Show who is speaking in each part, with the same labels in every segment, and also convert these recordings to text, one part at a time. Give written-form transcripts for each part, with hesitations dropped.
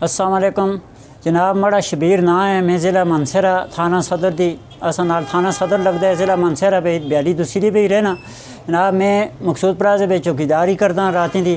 Speaker 1: अस्सलाम वालेकुम जनाब, मेरा शबीर ना है। मैं ज़िला मंसरा थाना सदर दी असा नाल थाना सदर लगता है ज़िला मंसरा पे बयाली दूसरी पे ही रहना जनाब। मैं मकसूद प्लाजे पे चौकीदारी करदा राती दी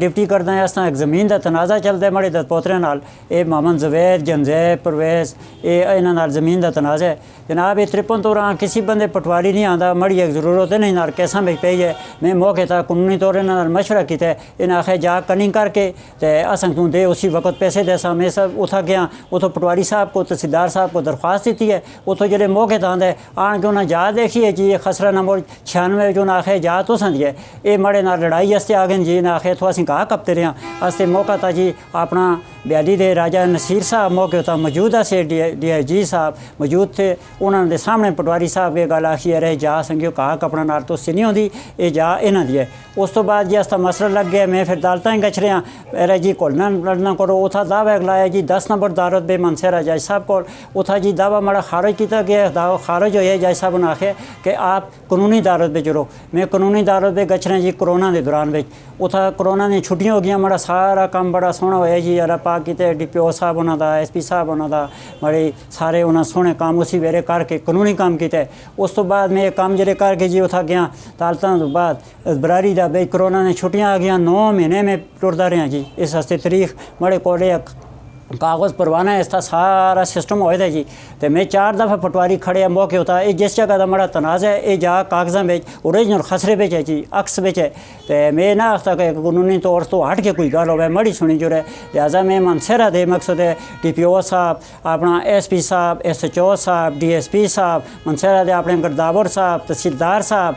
Speaker 1: डिप्टी करदा। इस तरह एक ज़मीन का तनाज़ा चलता है मेरे पोतरे नाल। ये मोहम्मद जवेद जनजैब परवेज़ ये इन्हां नाल ज़मीन का तनाज़ा है जनाब। ये त्रिपन दौरान किसी बंदे पटवारी नहीं आता, मड़ी एक ज़रूरत नहीं नाल कैसा में पई है। मैं मौके तक कानूनी तौर इन्हां नाल मशवरा किया। इन्हें आखे जा कनिंग करके तो असन तू दे उसी वक्त पैसे देसा। मैं सब उथा गया, उतो पटवारी साहब को तहसीलदार साहब को दरख्वास्त दी है। उतो जो मौके तक आंदे आन के उन्हें जा देखी है जी ये खसरा नंबर 96 जो आखे जा तो दिए ये मड़े नाल लड़ाई आस्ते आ गए जी। ने आखे तो असीं कहा कपते रहे आस्ते मौका था जी। अपना बयाली दे राजा नसीर साहब मौके उतना मौजूद से DIG साहब मौजूद थे। उन्होंने सामने पटवारी साहब ये गल आखी अरे जा संगियो कहा कपड़ा नाल तो नहीं होंगी ये जा इन्हों दी है। उस तो बाद जी अस मसला लग गया। मैं फिर अदालतें गच रहा अरे जी घुलना लड़ना करो। उथा दावा लाया जी 10 नंबर दारत बे मनसेरा जज साहब को। उथा जी दावा माड़ा खारिज किया गया। दावा खारिज होया। जज साहब ने आखे कि आप कानूनी दारत पे जुड़ो। मैं कानूनी दारत पे गच रहा जी कोरोना के दौरान में। उथा कोरोना दी छुट्टियां हो गई। माड़ा सारा काम बड़ा सोहना होया जी। अरा पा किते DPO साहब उन्होंने SP साहब उन्होंने बड़े सारे उन्होंने सोहने काम उसी वेरे करके कानूनी काम किया। उस तो बाद मैं काम जरे करके जी उथा गया अदालतों तो बाद बरारी का बई कोरोना ने छुट्टियां आ गई। 9 महीने में टुरदा रहा जी। इस हस्ते तरीक बड़े कोले कागज़ परवाना इसका सारा सिस्टम होता जी। तो मैं 4 दफ़ा पटवारी खड़े मौके होता है। जिस जगह का बड़ा तनाज़ा है ये जा कागज़ों में ओरिजिनल खसरे बेच है जी अक्स बेच है। तो मैं ना आखता कि कानूनी तौर तो हट के कोई गल हो मड़ी सुनी जुड़े। लिहाजा मैं मनसेरा दे मकसद है DPO साहब अपना SP साहब SHO साहब DSP साहब मनसेरा दे अपने गरदावर साहब तहसीलदार साहब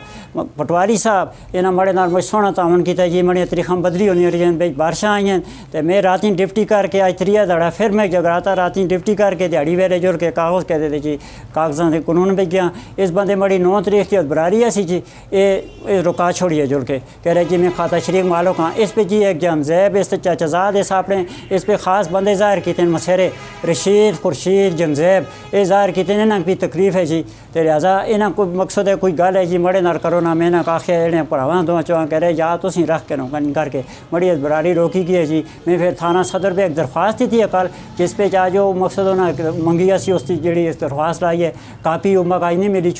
Speaker 1: पटवारी साहब इन्हें मड़े नाल मुझे सोहना तावन किया जी। मड़ियां तरीखां बदली होनी रही बारिशां आईयां। तो मैं राती डिप्टी करके अज 3 दड़ा फिर मैं जगराता राती डिप्टी करके दिहाड़ी वेले जुड़ के कागज़ कहते थे जी कागज़ों के कानून पे गया। इस बंदे मड़ी 9 तारीख की बरारी ऐसी जी ये रुका छोड़िए जुड़ के कह रहे जी मैं खाता शरीक मालूक हाँ। इस पे जी एक जनजैब इस चाचाजाद इस अपने इस पे ख़ास बंदे ज़ाहिर किए मसेरे रशीद खुर्शीद जनजैब ये ज़ाहिर किए इन्हें भी तकलीफ़ है जी। तो लिहाजा इन्हें कोई मकसद है कोई गल है जी मड़े नाल करो ना। मैं आखिया इन्हें भरावां दो चौं कह रहे जा तुसीं रख के कन करके मड़ी बरारी रोकी गई है जी। मैं फिर थाना सदर पे एक दरख्वास्त दी है कल जिस पे चाह जो मकसद उन्हें मंगी सी उसकी जी दरख्वास्त लाई है कापी उमक आई नहीं मिली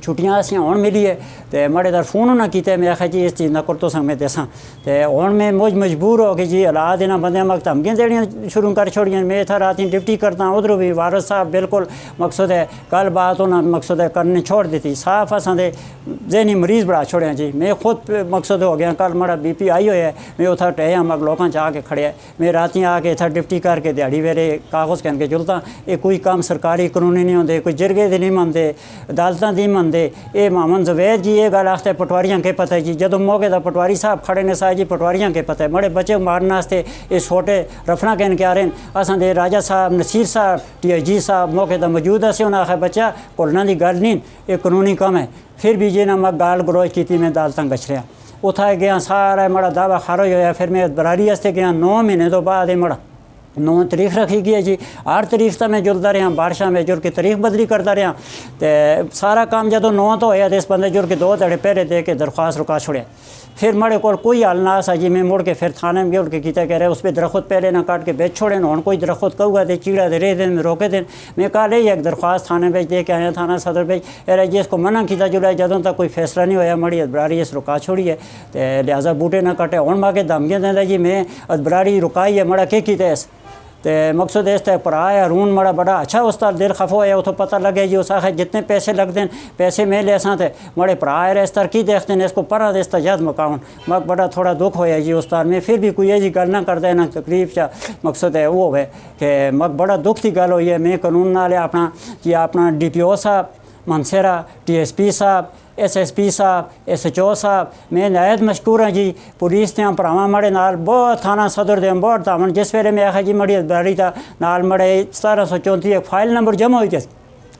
Speaker 1: छुट्टियां असें हुण मिली है। तो मड़े दर फोन उन्हें किया। मैं आखिया जी इस चीज़ ना कर तो संग मैं दसा। तो हुण मैं मजबूर हो गई जी हालात इन्होंने बंद मक धमकियां देनियां शुरू कर छोड़ियां। मैं इतना राती डिप्टी करता उधरों भी वारस साहब बिल्कुल मकसद है गल बात उन्हें मकसद है करने छोड़ दी साफ असां दे जहनी मरीज़ बड़ा छोड़िया जी। मैं खुद मकसद हो गया कल माड़ा BP आई होया मैं उथा टहया मग लोगों च आके खड़िया। मैं राती आके इतना डिप्टी करके दिहाड़ी वेरे कागज़ कहन के जुलता। ये कोई काम सरकारी कानूनी नहीं होंगे कोई जिरगे दे नहीं मनते अदालतां दी मनते। ये मोहम्मद जवेद जी ये गल आखते पटवारियां के पता है जी। जदों मौके का पटवारी साहब खड़े ने साहब जी पटवारियां के पता है बड़े बच्चे मारने वास्ते ये छोटे रफना कहन के आ रहे हैं। असां दे राजा साहब नसीर साहब DIG साहब मौके का मौजूद है। उन्हें आखिया बच्चा भुलना की गल नहीं ये कानूनी कम है। फिर भी जी ना मैं गाल गलोच की मैं अदालतां गच रहा उथा गया सारा मड़ा दावा खारिज होया। फिर मैं बरारी वास्ते गया 9 महीने तो बाद मड़ा 9 तारीख रखी गई है जी। 8 तारीख तक मैं जुड़ता रहा बारिशा में जुड़ के तारीख बदली करता रहा। तो सारा काम जो 9 तो होया तो इस बंदे जुड़ के 2 धड़े पहले दे के दरख्वास्त रुका छोड़िया। फिर मड़े को कोई हल ना सा जी। मैं मुड़ के फिर थाने में जुड़ के किया कह रहे उस पर दरख्त पहले ना काट के बेच छोड़े ना कोई दरख्त कहूगा तो चीड़ा दे रहे दिन में रोके दिन। मैं कहा ले एक दरख्वास्त थाने भेज दे के आया थाना सदर भेज अरे जी इसको मना किया जुड़ा जदों तक कोई फैसला नहीं होया मड़ी बरारी इस रुका छोड़ी है। तो लिहाजा बूटे ना कटे हूँ माके धमकियां देंदा जी मैं बरारी रुकाई है मड़ा के किया इस। तो मकसद इस तरह परा है रून मड़ा बड़ा अच्छा उसका दिल खफो है उतो पता लगे जी उस आखे जितने पैसे लगते हैं पैसे मैं ले सा थे मड़े परा है इस तरह की देखते हैं इसको परा दे इसका जद मकाउन मग बड़ा थोड़ा दुख होया जी उस तार में। फिर भी कोई ऐसी गल ना करता है ना तकलीफ चा मकसद है वो है कि मग बड़ा दुख की गल हुई है। मैं कानून नाल अपना जी अपना DPO साहब मनसेरा DSP साहब SSP साहब SHO साहब मैं नहायत मशकूर हाँ जी। पुलिस के भरावां मड़े नाल बहुत थाना सदर दे बहुत तावन जिस वेले मैं आखिया जी मड़ी बरारी का नाल मड़े 1734 एक फाइल नंबर जमा हुई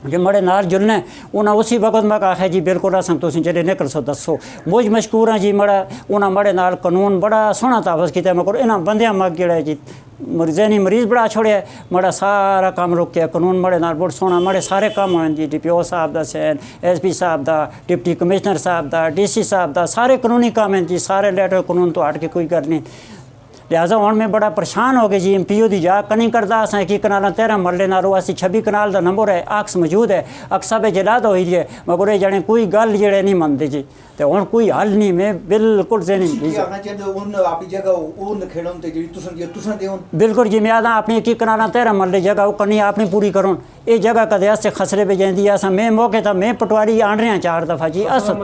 Speaker 1: जो मड़े नाल जुलने उन्हें उसी वक्त मैं आखिया जी बिल्कुल असन तुसीं जेह्ड़े निकल सो दसो। मुझ मशकूर हाँ जी मड़ा उन्हें मड़े नाल कानून बड़ा सोहना तावज़ किया मगर इन्होंने बंदियां मग जेह्ड़ा जी जहनी मरीज़ बड़ा छोड़िया मड़ा सारा काम रुके कानून मड़े नाल बड़ा सोहना मड़े सारे काम होए जी। DPO साहब का सैन SP साहब का डिप्टी कमिश्नर साहब का DC साहब का सारे कानूनी काम हैं जी। सारे लेटर कानून तो हट के कोई गल नहीं। लिहाजा हुण मैं बड़ा परेशान हो गया जी MPO दी जा कनी करदा असां 21 कनाल 13 मरले नालों असीं 26 कनाल दा नंबर है अक्स मौजूद है अक्सा पे जलाद होई जी मगर ये जने कोई गल जेड़े नहीं मनदे जी ते हुण कोई हल नहीं मैं बिल्कुल से नहीं
Speaker 2: आखना चाहते उन अपनी जगह उन खेड़ों ते जेड़ी तुसन देओ
Speaker 1: बिल्कुल जी मैं आदा अपनी 21 कनाल 13 मरले जगह वो कनी अपनी पूरी करूं ये जगह कदे आस्ते खसरे पे जांदी असां मैं मौके था मैं पटवारी आण रहा 4 दफ़ा जी अस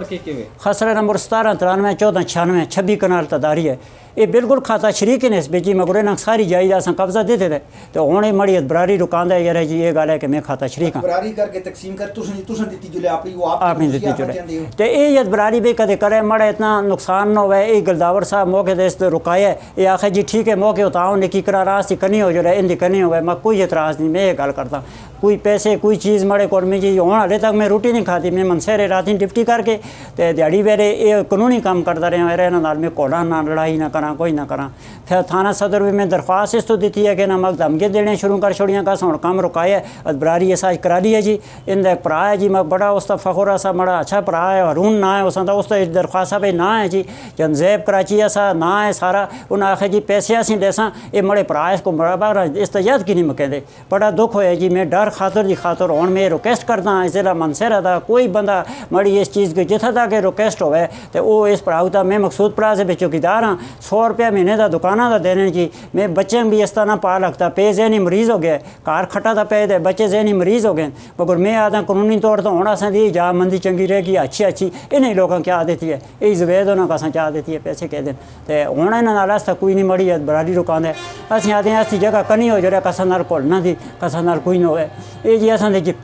Speaker 1: खसरे नंबर 17 93 14 96 26 कनाल तदारी है ये बिल्कुल खाता शरीक ने इस बेची मगर इन्हें सारी जायज असां कब्जा देते थे तो हुण मड़ी बरारी रुकांदा यार जी ये गल है कि मैं खाता शरीक हां
Speaker 2: बरारी करके तकसीम कर तुसन दित्ती जुले अपनी वो
Speaker 1: आपने दित्ती जुले ते ये बरारी भी कदे करे मड़ा इतना नुकसान न होवे ये गलदावर साहब मौके ते इस रुकाया ये आखे जी ठीक है मौके उताओ ने की करा रास्ती कनी हो जुले इंदी कनी होवे मैं कोई एतराज़ नहीं मैं ये गल करता कोई पैसे कोई चीज़ मड़े को में जी हुण हाले तक मैं रोटी नहीं खाती मैं मनसेरे रात डिप्टी करके ते दिहाड़ी वेरे ये कानूनी काम करता रहा मेरे नाल मैं कोड़ा ना लड़ाई ना करा कोई ना करा फिर थाना सदर भी मैं दरख्वास्त इस तो दी है कि ना मग धमकी देने शुरू कर छोड़ियाँ का हुण काम रुकाया बरारी असाज करा ली है जी इंदा एक भरा है जी मग बड़ा उसका फखर असा बड़ा अच्छा भरा है हरून ना है उसका उसका दरख्वास्त भाई ना है जी जनजैब कराची असा ना है सारा उन्हें आखे जी पैसे असीं देसा ये मड़े भरा इसको बराबर इस्तेजाद की नहीं मुकेंदे बड़ा दुख होया जी मैं डर खातर की खातर हुण मैं रिक्वेस्ट करदा जिला मनसेरा दा कोई बंदा मड़ी इस चीज़ के जिथे तक रिक्वेस्ट होवे तो वो इस भराऊ दा मैं मकसूद प्लाजे में चौकीदार हाँ 100 रुपया महीने का दुकाना का देने जी मैं बच्चे भी इस तरह पा लगता पे जहनी मरीज़ हो गया घर खट्टा था पे दे बच्चे जहनी मरीज़ हो गए मगर मैं आता कानूनी तौर पर हूँ असें दी जा मंदी चंगी रहेगी अच्छी अच्छी इन्हें लोगों क्या देती है ये जवेद उन्होंने असें चाह देती है पैसे कह दें तो हूँ इन्होंने आस्ता कोई नहीं मड़ी बरारी रुकांदे असीं आते हैं ऐसी जगह कनी हो जाए कसा नाल घुलना दी कसा नाल कोई ना होए ये जी असां दे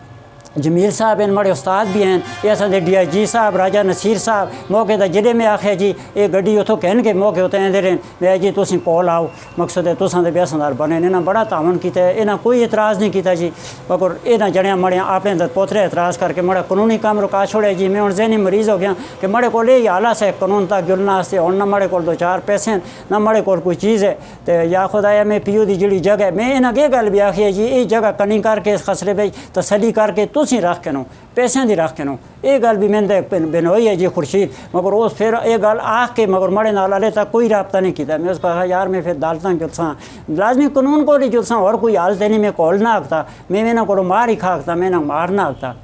Speaker 1: जमील साहब इन बड़े उस्ताद भी हैं ये असां दे DIG साहब राजा नसीर साहब मौके दा जेडे में आखे जी ये गड्डी उतों कहन के मौके उते आंदे रहे वे जी तुसीं कोल आओ मकसद है तुसां दे बेसदार बने इन्हां बड़ा तावन कीता इन्हां कोई एतराज़ नहीं किया जी मगर इन्हां जड़ियां मड़ियां अपने अंदर पोतरे एतराज़ करके मड़ा कानूनी काम रुका छोड़े जी मैं हुण जहनी मरीज़ हो गया कि मड़े कोल ये हालत है कानून तक जुलना वास्ते हुण ना मड़े कोल 2-4 पैसे ना मड़े कोल कोई चीज़ है तो या खुदाया मैं PO दी जिहड़ी जगह मैं इन्हां ये गल भी आखी है जी ये जगह कनी करके इस खसरे पे तसली करके तुसीं रख के नो पैसों की रख के नो ये गल भी मैंने बिनोई है जी खुर्शीद मगर उस फिर ये गल आख के मगर मड़े नाल हाले तक कोई रबता नहीं किया मैं उसको कहा यार मैं फिर अदालतां जुलसा लाजमी कानून को नहीं जुलसा और कोई हाल तो नहीं मैं कोल ना आखता मैं इन्हों को मार ही खा आखता मैं इन्हें मार ना आखता